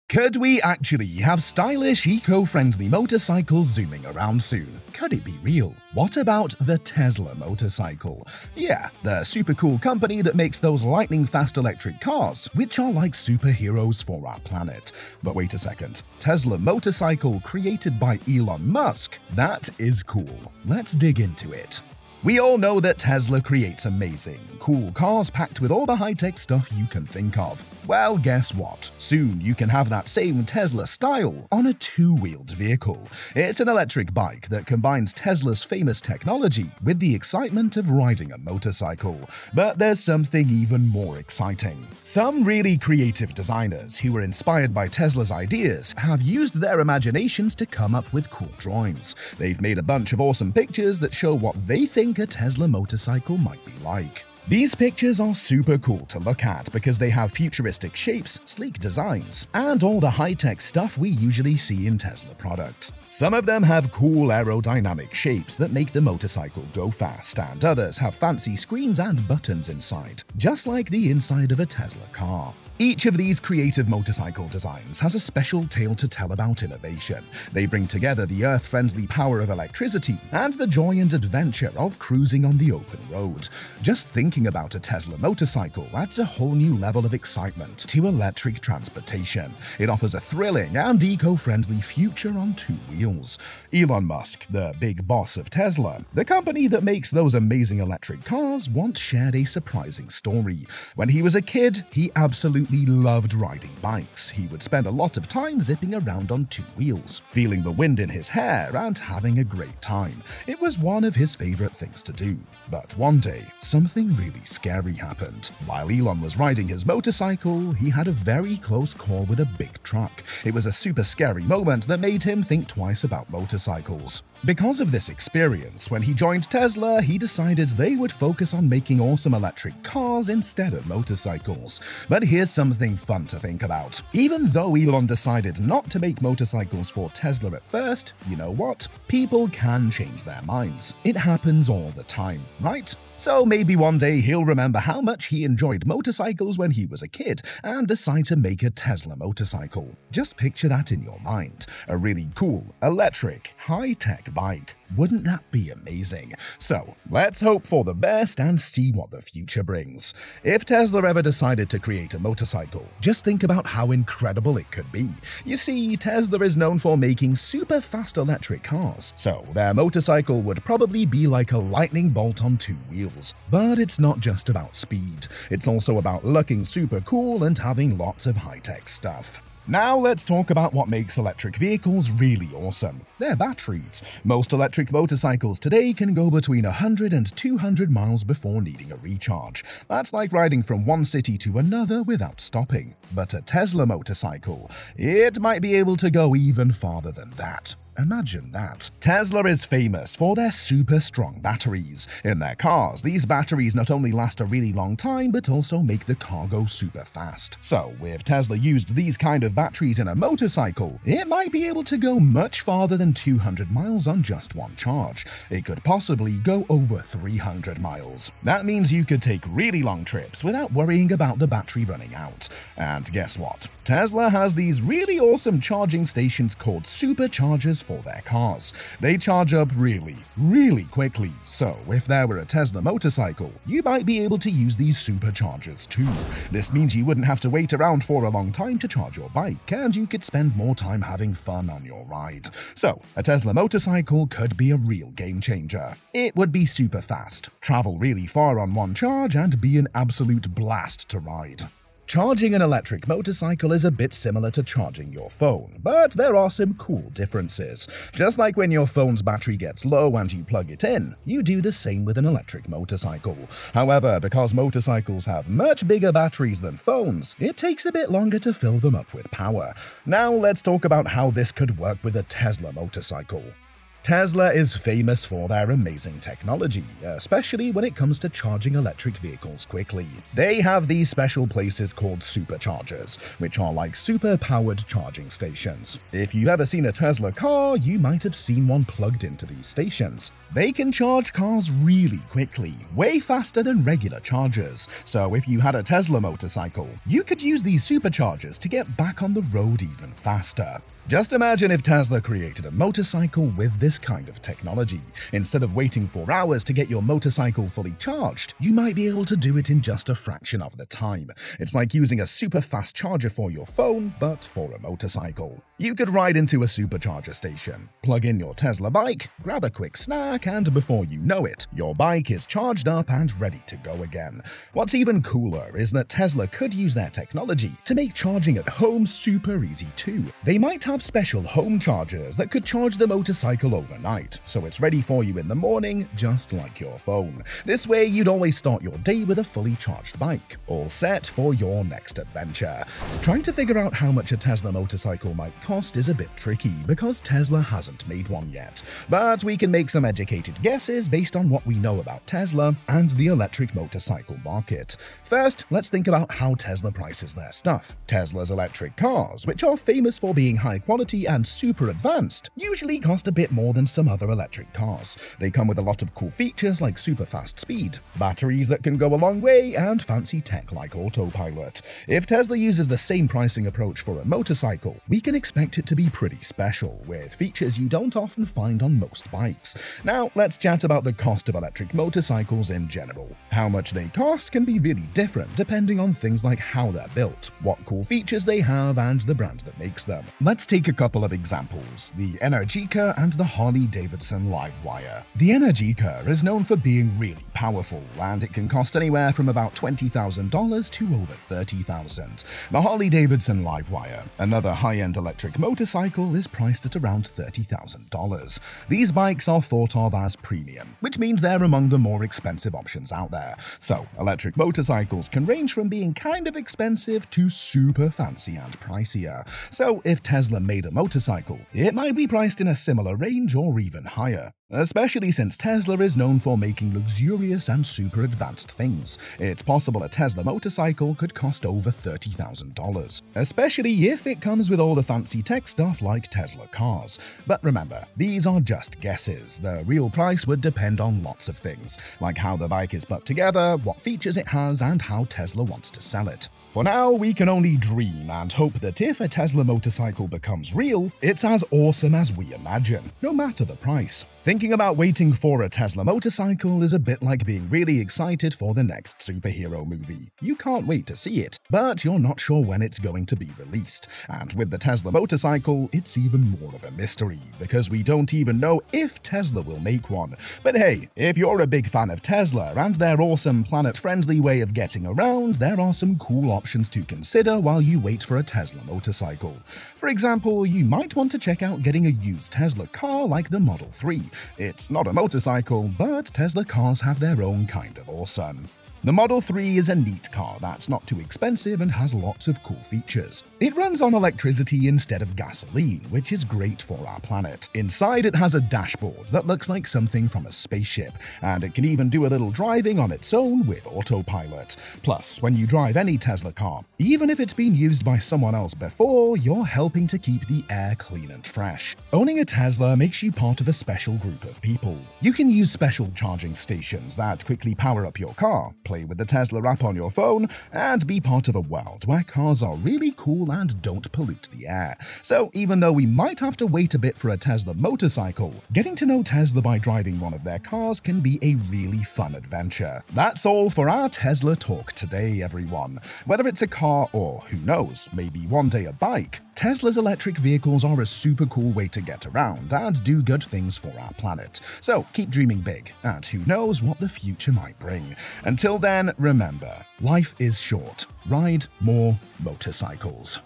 Could we actually have stylish, eco-friendly motorcycles zooming around soon? Could it be real? What about the Tesla motorcycle? Yeah, the super cool company that makes those lightning-fast electric cars, which are like superheroes for our planet. But wait a second, Tesla motorcycle created by Elon Musk? That is cool. Let's dig into it. We all know that Tesla creates amazing, cool cars packed with all the high-tech stuff you can think of. Well, guess what? Soon you can have that same Tesla style on a two-wheeled vehicle. It's an electric bike that combines Tesla's famous technology with the excitement of riding a motorcycle. But there's something even more exciting. Some really creative designers who were inspired by Tesla's ideas have used their imaginations to come up with cool drawings. They've made a bunch of awesome pictures that show what they think a Tesla motorcycle might be like. These pictures are super cool to look at because they have futuristic shapes, sleek designs, and all the high-tech stuff we usually see in Tesla products. Some of them have cool aerodynamic shapes that make the motorcycle go fast, and others have fancy screens and buttons inside, just like the inside of a Tesla car. Each of these creative motorcycle designs has a special tale to tell about innovation. They bring together the earth-friendly power of electricity and the joy and adventure of cruising on the open road. Just thinking about a Tesla motorcycle adds a whole new level of excitement to electric transportation. It offers a thrilling and eco-friendly future on two wheels. Elon Musk, the big boss of Tesla, the company that makes those amazing electric cars, once shared a surprising story. When he was a kid, he absolutely loved riding bikes. He would spend a lot of time zipping around on two wheels, feeling the wind in his hair and having a great time. It was one of his favorite things to do. But one day, something really scary happened. While Elon was riding his motorcycle, he had a very close call with a big truck. It was a super scary moment that made him think twice about motorcycles. Because of this experience, when he joined Tesla, he decided they would focus on making awesome electric cars instead of motorcycles. But here's something fun to think about. Even though Elon decided not to make motorcycles for Tesla at first, you know what? People can change their minds. It happens all the time, right? So maybe one day he'll remember how much he enjoyed motorcycles when he was a kid and decide to make a Tesla motorcycle. Just picture that in your mind. A really cool, electric, high-tech bike. Wouldn't that be amazing? So, let's hope for the best and see what the future brings. If Tesla ever decided to create a motorcycle, just think about how incredible it could be. You see, Tesla is known for making super fast electric cars, so their motorcycle would probably be like a lightning bolt on two wheels. But it's not just about speed. It's also about looking super cool and having lots of high-tech stuff. Now let's talk about what makes electric vehicles really awesome. Their batteries. Most electric motorcycles today can go between 100 and 200 miles before needing a recharge. That's like riding from one city to another without stopping. But a Tesla motorcycle, it might be able to go even farther than that. Imagine that. Tesla is famous for their super strong batteries. In their cars, these batteries not only last a really long time, but also make the car go super fast. So, if Tesla used these kind of batteries in a motorcycle, it might be able to go much farther than 200 miles on just one charge. It could possibly go over 300 miles. That means you could take really long trips without worrying about the battery running out. And guess what? Tesla has these really awesome charging stations called superchargers for their cars. They charge up really quickly, so if there were a Tesla motorcycle, you might be able to use these superchargers too. This means you wouldn't have to wait around for a long time to charge your bike, and you could spend more time having fun on your ride. So, a Tesla motorcycle could be a real game changer. It would be super fast, travel really far on one charge, and be an absolute blast to ride. Charging an electric motorcycle is a bit similar to charging your phone, but there are some cool differences. Just like when your phone's battery gets low and you plug it in, you do the same with an electric motorcycle. However, because motorcycles have much bigger batteries than phones, it takes a bit longer to fill them up with power. Now let's talk about how this could work with a Tesla motorcycle. Tesla is famous for their amazing technology, especially when it comes to charging electric vehicles quickly. They have these special places called superchargers, which are like super-powered charging stations. If you've ever seen a Tesla car, you might have seen one plugged into these stations. They can charge cars really quickly, way faster than regular chargers. So if you had a Tesla motorcycle, you could use these superchargers to get back on the road even faster. Just imagine if Tesla created a motorcycle with this kind of technology. Instead of waiting for hours to get your motorcycle fully charged, you might be able to do it in just a fraction of the time. It's like using a super fast charger for your phone, but for a motorcycle. You could ride into a supercharger station, plug in your Tesla bike, grab a quick snack, and before you know it, your bike is charged up and ready to go again. What's even cooler is that Tesla could use their technology to make charging at home super easy too. They might have special home chargers that could charge the motorcycle overnight, so it's ready for you in the morning, just like your phone. This way, you'd always start your day with a fully charged bike, all set for your next adventure. Trying to figure out how much a Tesla motorcycle might cost is a bit tricky because Tesla hasn't made one yet, but we can make some educated guesses based on what we know about Tesla and the electric motorcycle market. First, let's think about how Tesla prices their stuff. Tesla's electric cars, which are famous for being high quality and super advanced, usually cost a bit more than some other electric cars. They come with a lot of cool features like super fast speed, batteries that can go a long way, and fancy tech like autopilot. If Tesla uses the same pricing approach for a motorcycle, we can expect it to be pretty special, with features you don't often find on most bikes. Now, let's chat about the cost of electric motorcycles in general. How much they cost can be really different depending on things like how they're built, what cool features they have, and the brand that makes them. Let's take a couple of examples, the Energica and the Harley-Davidson Livewire. The Energica is known for being really powerful, and it can cost anywhere from about $20,000 to over $30,000. The Harley-Davidson Livewire, another high-end electric motorcycle, is priced at around $30,000. These bikes are thought of as premium, which means they're among the more expensive options out there. So, electric motorcycles can range from being kind of expensive to super fancy and pricier. So, if Tesla made a motorcycle, it might be priced in a similar range or even higher. Especially since Tesla is known for making luxurious and super advanced things. It's possible a Tesla motorcycle could cost over $30,000, especially if it comes with all the fancy tech stuff like Tesla cars. But remember, these are just guesses. The real price would depend on lots of things, like how the bike is put together, what features it has, and how Tesla wants to sell it. For now, we can only dream and hope that if a Tesla motorcycle becomes real, it's as awesome as we imagine, no matter the price. Thinking about waiting for a Tesla motorcycle is a bit like being really excited for the next superhero movie. You can't wait to see it, but you're not sure when it's going to be released. And with the Tesla motorcycle, it's even more of a mystery, because we don't even know if Tesla will make one. But hey, if you're a big fan of Tesla and their awesome planet-friendly way of getting around, there are some cool options to consider while you wait for a Tesla motorcycle. For example, you might want to check out getting a used Tesla car like the Model 3. It's not a motorcycle, but Tesla cars have their own kind of awesome. The Model 3 is a neat car that's not too expensive and has lots of cool features. It runs on electricity instead of gasoline, which is great for our planet. Inside, it has a dashboard that looks like something from a spaceship, and it can even do a little driving on its own with autopilot. Plus, when you drive any Tesla car, even if it's been used by someone else before, you're helping to keep the air clean and fresh. Owning a Tesla makes you part of a special group of people. You can use special charging stations that quickly power up your car, play with the Tesla app on your phone, and be part of a world where cars are really cool and don't pollute the air. So even though we might have to wait a bit for a Tesla motorcycle, getting to know Tesla by driving one of their cars can be a really fun adventure. That's all for our Tesla talk today, everyone. Whether it's a car or, who knows, maybe one day a bike, Tesla's electric vehicles are a super cool way to get around and do good things for our planet. So keep dreaming big, and who knows what the future might bring. Until then, remember, life is short. Ride more motorcycles.